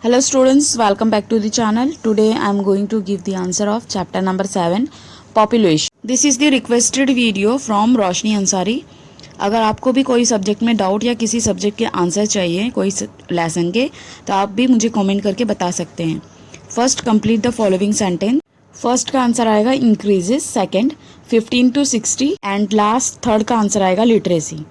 Hello students, welcome back to the channel. Today I am going to give the answer of chapter number 7 population. This is the requested video from रोशनी अंसारी. अगर आपको भी कोई subject में doubt या किसी subject के answer चाहिए कोई लेसन के तो आप भी मुझे कमेंट करके बता सकते हैं. First complete the following sentence. First का आंसर आएगा increases, second 15 to 60 and last third का आंसर आएगा literacy.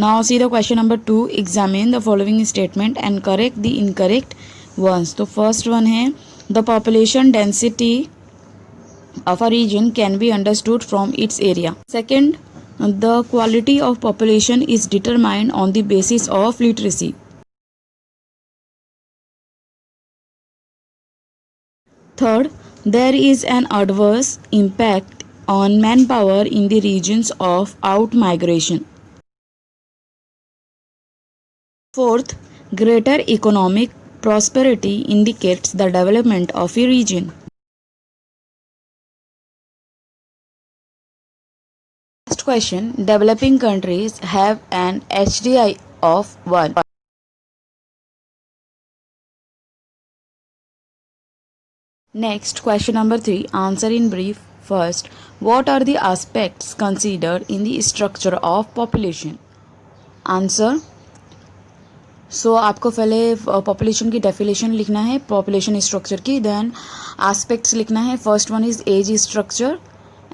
Now see the question number 2. Examine the following statement and correct the incorrect ones. तो फर्स्ट वन है the population density of a region can be understood from its area. Second, the quality of population is determined on the basis of literacy. Third, there is an adverse impact on manpower in the regions of out-migration. Fourth, greater economic prosperity indicates the development of a region. Last question, developing countries have an HDI of 1. Next, question number 3, answer in brief. First, what are the aspects considered in the structure of population? Answer. So आपको पहले population की definition लिखना है, population structure की. Then aspects लिखना है. First one is age structure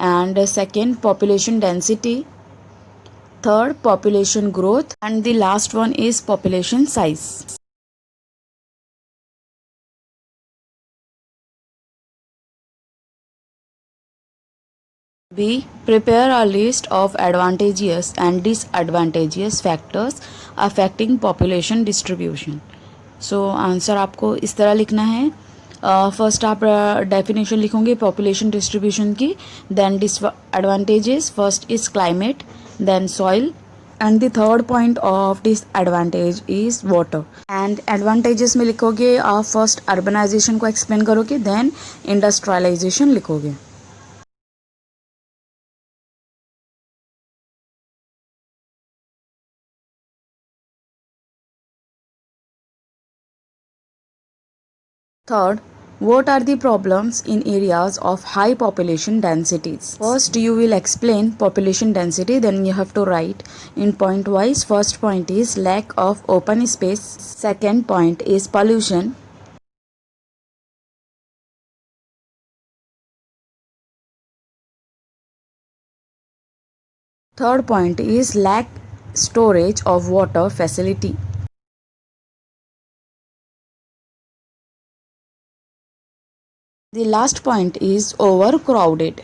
and second population density, third population growth and the last one is population size. B. Prepare a list of advantageous and disadvantageous factors affecting population distribution. So answer आपको इस तरह लिखना है. First आप definition लिखोगे population distribution की. Then disadvantages, first is climate, then soil and the third point of disadvantage is water. And advantages में लिखोगे आप फर्स्ट अर्बनाइजेशन को एक्सप्लेन करोगे, देन इंडस्ट्रियलाइजेशन लिखोगे. Third, what are the problems in areas of high population densities? First, you will explain population density, then you have to write in point wise. First point is lack of open space. Second point is pollution. Third point is lack storage of water facility. The last point is overcrowded.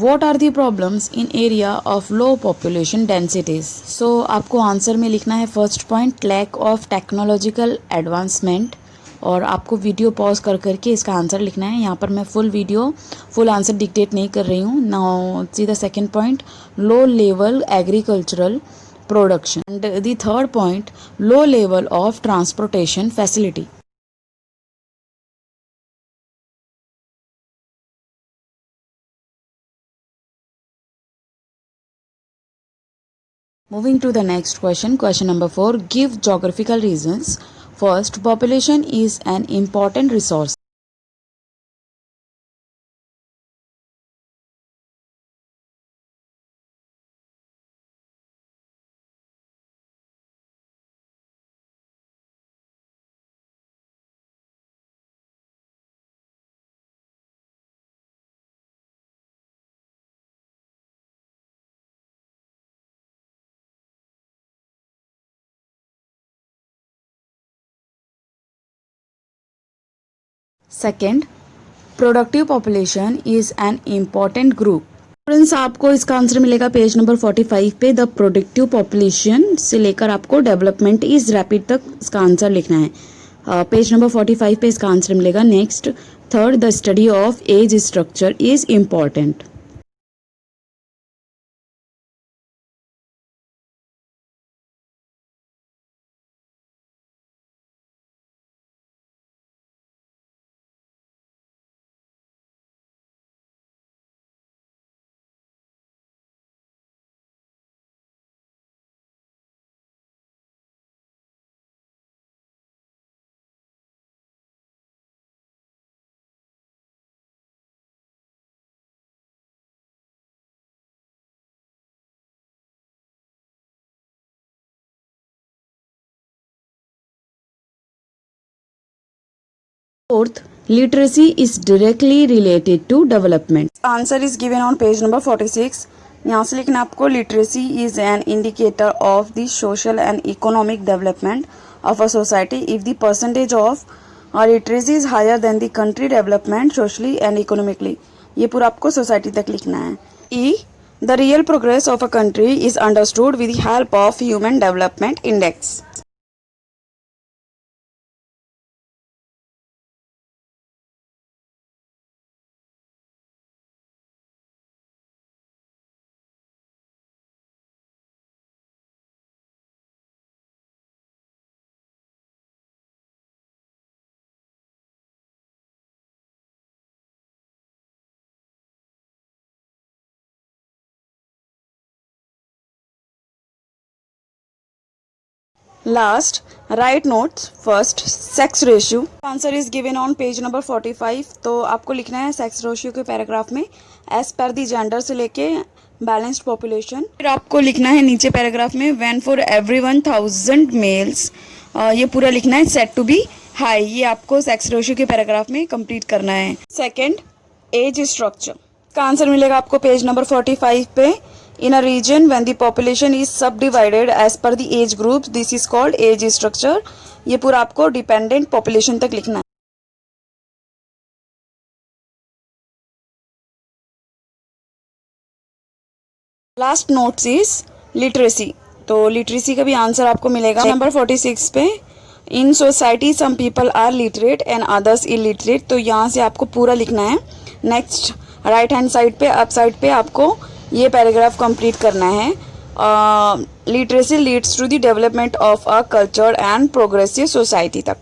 What are the problems in area of low population densities? So आपको answer में लिखना है first point lack of technological advancement, और आपको video pause कर करके इसका answer लिखना है. यहाँ पर मैं फुल आंसर डिक्टेट नहीं कर रही हूँ. Now see the second point, low level agricultural production and the third point low level of transportation facility. Moving to the next question, question number 4, give geographical reasons. First, population is an important resource. Second, productive population is an important group. Friends आपको इसका answer मिलेगा page number 45 पे. The productive population से लेकर आपको development is rapid तक इसका answer लिखना है. पेज नंबर 45 पे इसका आंसर मिलेगा. Next, third, the study of age structure is important. Fourth, literacy is directly related to development. Answer is given on page number 46. यहाँ से लिखना आपको literacy is an indicator of the social and economic development of a society if the percentage of literacy is higher than the country development socially and economically. ये पूरा आपको society तक लिखना है. E, the real progress of a country is understood with the help of Human Development Index. Last, write notes. First, sex ratio. Answer is given on page number 45. तो आपको लिखना है सेक्स रेशियो के paragraph में as per दी gender से लेके balanced population. फिर आपको लिखना है नीचे पैराग्राफ में व्हेन फॉर एवरी 1000 मेल्स. ये पूरा लिखना है सेट टू बी हाई. ये आपको सेक्स रेशियो के पैराग्राफ में कंप्लीट करना है. सेकेंड, एज स्ट्रक्चर का आंसर मिलेगा आपको पेज नंबर 45 पे. In a region when the population is subdivided as per the age groups, this is called age structure. ये पूरा आपको dependent population तक लिखना है. Last notes is literacy. तो literacy का भी आंसर आपको मिलेगा नंबर 46 पे. In society some people are literate and others illiterate. तो यहाँ से आपको पूरा लिखना है. नेक्स्ट राइट हैंड साइड पे अप साइड पे आपको ये पैराग्राफ कंप्लीट करना है. Literacy leads to the development of a culture and progressive society तक.